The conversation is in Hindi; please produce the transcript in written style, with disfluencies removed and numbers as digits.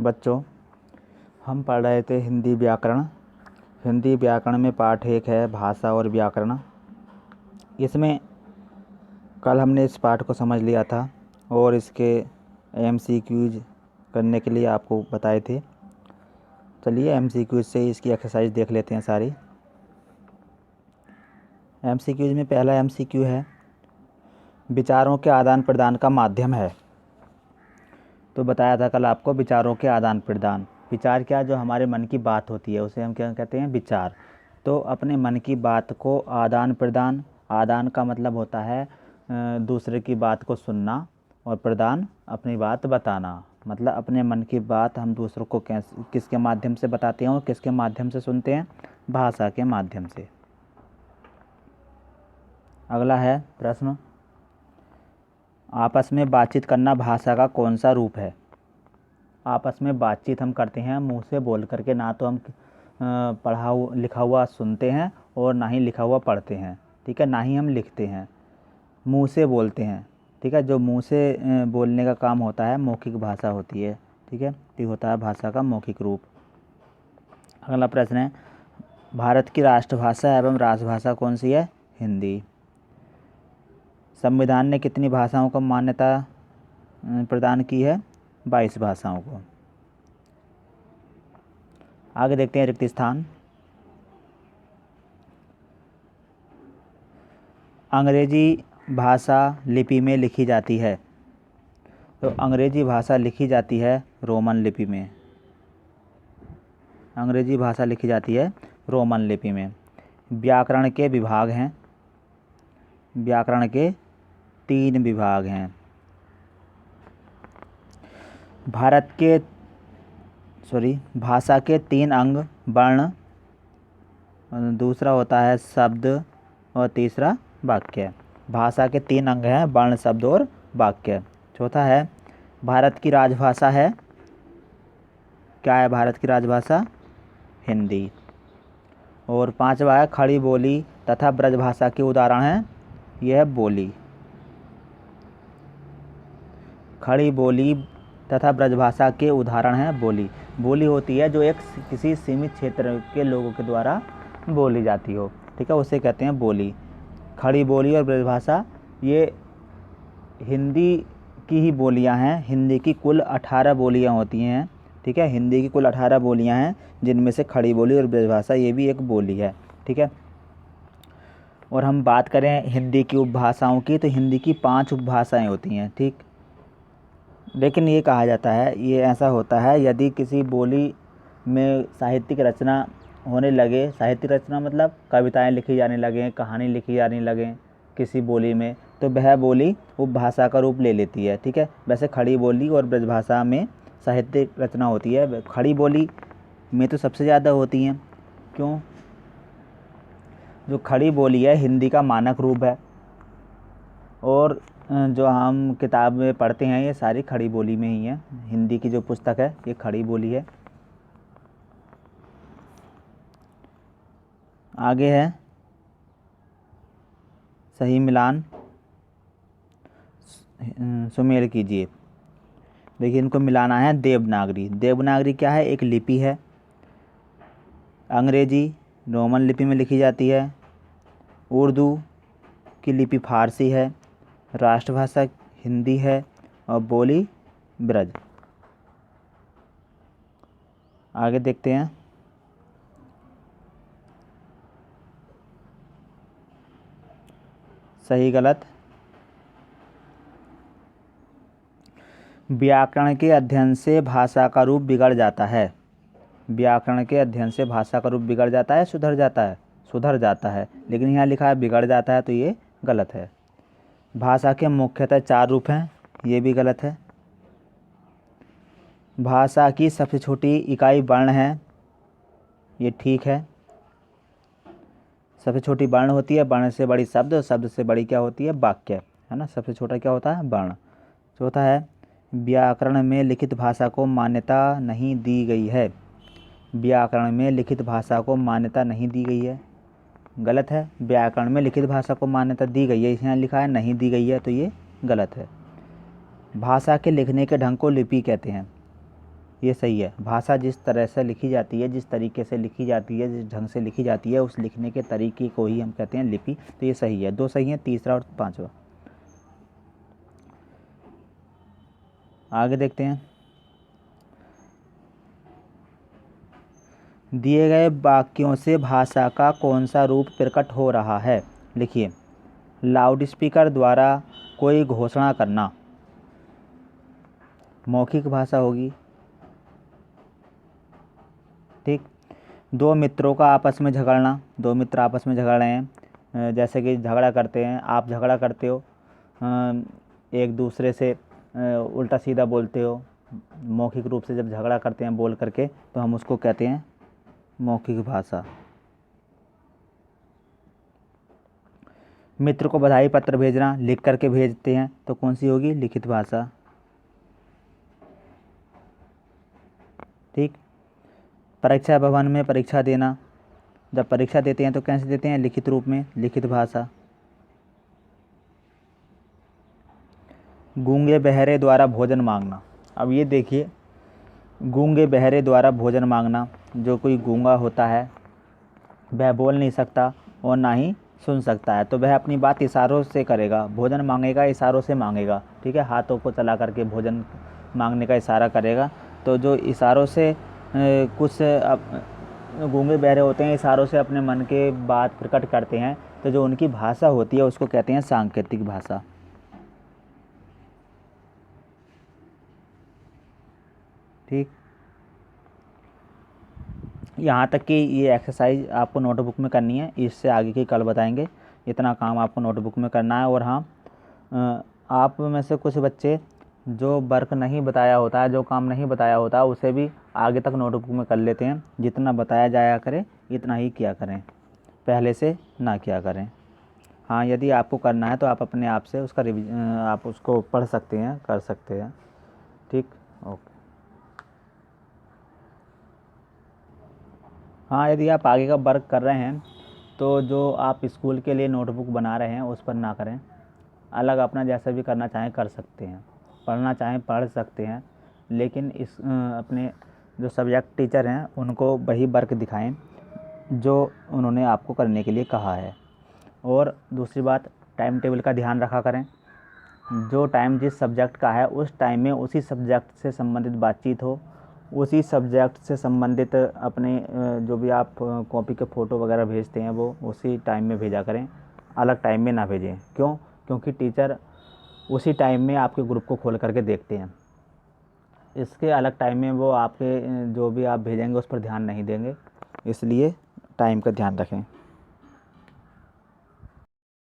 बच्चों, हम पढ़ रहे थे हिंदी व्याकरण। हिंदी व्याकरण में पाठ 1 है भाषा और व्याकरण। इसमें कल हमने इस पाठ को समझ लिया था और इसके MCQs करने के लिए आपको बताए थे। चलिए MCQs से इसकी एक्सरसाइज देख लेते हैं सारी। MCQs में पहला MCQ है, विचारों के आदान प्रदान का माध्यम है। तो बताया था कल आपको विचारों के आदान प्रदान। विचार क्या, जो हमारे मन की बात होती है उसे हम क्या कहते हैं, विचार। तो अपने मन की बात को आदान प्रदान, आदान का मतलब होता है दूसरे की बात को सुनना, और प्रदान अपनी बात बताना। मतलब अपने मन की बात हम दूसरों को किसके माध्यम से बताते हैं और किसके माध्यम से सुनते हैं, भाषा के माध्यम से। अगला है प्रश्न, आपस में बातचीत करना भाषा का कौन सा रूप है। आपस में बातचीत हम करते हैं मुंह से बोल करके, ना तो हम लिखा हुआ सुनते हैं और ना ही लिखा हुआ पढ़ते हैं, ठीक है। ना ही हम लिखते हैं, मुंह से बोलते हैं, ठीक है। जो मुंह से बोलने का काम होता है मौखिक भाषा होती है, ठीक है। ये होता है भाषा का मौखिक रूप। अगला प्रश्न है, भारत की राष्ट्रभाषा एवं राजभाषा कौन सी है। हिंदी। संविधान ने कितनी भाषाओं को मान्यता प्रदान की है। 22 भाषाओं को। आगे देखते हैं रिक्त स्थान। अंग्रेजी भाषा लिपि में लिखी जाती है। तो अंग्रेजी भाषा लिखी जाती है रोमन लिपि में। अंग्रेजी भाषा लिखी जाती है रोमन लिपि में। व्याकरण के विभाग हैं। व्याकरण के 3 विभाग हैं। भाषा के 3 अंग, वर्ण, दूसरा होता है शब्द और तीसरा वाक्य। भाषा के 3 अंग हैं, वर्ण, शब्द और वाक्य। चौथा है भारत की राजभाषा है। क्या है भारत की राजभाषा। हिंदी। और 5वां है खड़ी बोली तथा ब्रजभाषा के उदाहरण हैं। यह है बोली। खड़ी बोली तथा ब्रजभाषा के उदाहरण हैं बोली। बोली होती है जो किसी सीमित क्षेत्र के लोगों के द्वारा बोली जाती हो, ठीक है, उसे कहते हैं बोली। खड़ी बोली और ब्रजभाषा ये हिंदी की ही बोलियां हैं। हिंदी की कुल 18 बोलियां होती हैं, ठीक है। हिंदी की कुल 18 बोलियां हैं, जिनमें से खड़ी बोली और ब्रजभाषा ये भी एक बोली है, ठीक है। और हम बात करें हिंदी की उपभाषाओं की, तो हिंदी की 5 उपभाषाएं होती हैं, ठीक। लेकिन ये कहा जाता है, ये ऐसा होता है यदि किसी बोली में साहित्यिक रचना होने लगे। साहित्यिक रचना मतलब कविताएं लिखी जाने लगें, कहानी लिखी जाने लगें किसी बोली में, तो वह बोली उपभाषा का रूप ले लेती है, ठीक है। वैसे खड़ी बोली और ब्रजभाषा में साहित्यिक रचना होती है। खड़ी बोली में तो सबसे ज़्यादा होती हैं। क्यों। जो खड़ी बोली है हिंदी का मानक रूप है, और जो हम किताब में पढ़ते हैं ये सारी खड़ी बोली में ही है। हिंदी की जो पुस्तक है ये खड़ी बोली है। आगे है सही मिलान। सुमेल कीजिए। देखिए इनको मिलाना है। देवनागरी। देवनागरी क्या है, एक लिपि है। अंग्रेजी रोमन लिपि में लिखी जाती है। उर्दू की लिपि फारसी है। राष्ट्रभाषा हिंदी है और बोली ब्रज। आगे देखते हैं। सही गलत। व्याकरण के अध्ययन से भाषा का रूप बिगड़ जाता है। व्याकरण के अध्ययन से भाषा का रूप बिगड़ जाता है, सुधर जाता है। सुधर जाता है, लेकिन यहाँ लिखा है बिगड़ जाता है, तो ये गलत है। भाषा के मुख्यतः 4 रूप हैं, ये भी गलत है। भाषा की सबसे छोटी इकाई वर्ण है, ये ठीक है। सबसे छोटी वर्ण होती है, वर्ण से बड़ी शब्द, और शब्द से बड़ी क्या होती है, वाक्य, है ना। सबसे छोटा क्या होता है, वर्ण। चौथा है व्याकरण में लिखित भाषा को मान्यता नहीं दी गई है। व्याकरण में लिखित भाषा को मान्यता नहीं दी गई है, गलत है। व्याकरण में लिखित भाषा को मान्यता दी गई है, यहाँ लिखा है नहीं दी गई है, तो ये गलत है। भाषा के लिखने के ढंग को लिपि कहते हैं। ये सही है। भाषा जिस तरह से लिखी जाती है, जिस तरीके से लिखी जाती है, जिस ढंग से लिखी जाती है, उस लिखने के तरीके को ही हम कहते हैं लिपि। तो ये सही है, 2 सही हैं, तीसरा और पांचवा। आगे देखते हैं। दिए गए वाक्यों से भाषा का कौन सा रूप प्रकट हो रहा है? लिखिए। लाउडस्पीकर द्वारा कोई घोषणा करना मौखिक भाषा होगी। ठीक। दो मित्रों का आपस में झगड़ना, दो मित्र आपस में झगड़ रहे हैं, जैसे कि झगड़ा करते हैं, आप झगड़ा करते हो, एक दूसरे से उल्टा सीधा बोलते हो, मौखिक रूप से जब झगड़ा करते हैं बोल करके, तो हम उसको कहते हैं मौखिक भाषा। मित्र को बधाई पत्र भेजना, लिख करके भेजते हैं, तो कौन सी होगी? लिखित भाषा। ठीक। परीक्षा भवन में परीक्षा देना, जब परीक्षा देते हैं तो कैसे देते हैं? लिखित रूप में, लिखित भाषा। गूंगे बहरे द्वारा भोजन मांगना। अब ये देखिए, गूंगे बहरे द्वारा भोजन मांगना, जो कोई गूंगा होता है वह बोल नहीं सकता और ना ही सुन सकता है, तो वह अपनी बात इशारों से करेगा, भोजन मांगेगा इशारों से मांगेगा। ठीक है, हाथों को चला करके भोजन मांगने का इशारा करेगा। तो जो इशारों से कुछ गूंगे बहरे होते हैं, इशारों से अपने मन के बात प्रकट करते हैं, तो जो उनकी भाषा होती है उसको कहते हैं सांकेतिक भाषा। ठीक। यहाँ तक कि ये एक्सरसाइज आपको नोटबुक में करनी है, इससे आगे की कल बताएंगे। इतना काम आपको नोटबुक में करना है। और हाँ, आप में से कुछ बच्चे जो वर्क नहीं बताया होता है, जो काम नहीं बताया होता है, उसे भी आगे तक नोटबुक में कर लेते हैं। जितना बताया जाया करे इतना ही किया करें, पहले से ना किया करें। हाँ, यदि आपको करना है तो आप अपने आप से उसका आप उसको पढ़ सकते हैं, कर सकते हैं। ठीक, ओके। हाँ, यदि आप आगे का वर्क कर रहे हैं तो जो आप स्कूल के लिए नोटबुक बना रहे हैं उस पर ना करें, अलग अपना जैसा भी करना चाहें कर सकते हैं, पढ़ना चाहें पढ़ सकते हैं, लेकिन इस अपने जो सब्जेक्ट टीचर हैं उनको वही वर्क दिखाएं जो उन्होंने आपको करने के लिए कहा है। और दूसरी बात, टाइम टेबल का ध्यान रखा करें। जो टाइम जिस सब्जेक्ट का है उस टाइम में उसी सब्जेक्ट से संबंधित बातचीत हो, उसी सब्जेक्ट से संबंधित अपने जो भी आप कॉपी के फ़ोटो वगैरह भेजते हैं वो उसी टाइम में भेजा करें, अलग टाइम में ना भेजें। क्यों? क्योंकि टीचर उसी टाइम में आपके ग्रुप को खोल करके देखते हैं। इसके अलग टाइम में वो आपके जो भी आप भेजेंगे उस पर ध्यान नहीं देंगे, इसलिए टाइम का ध्यान रखें।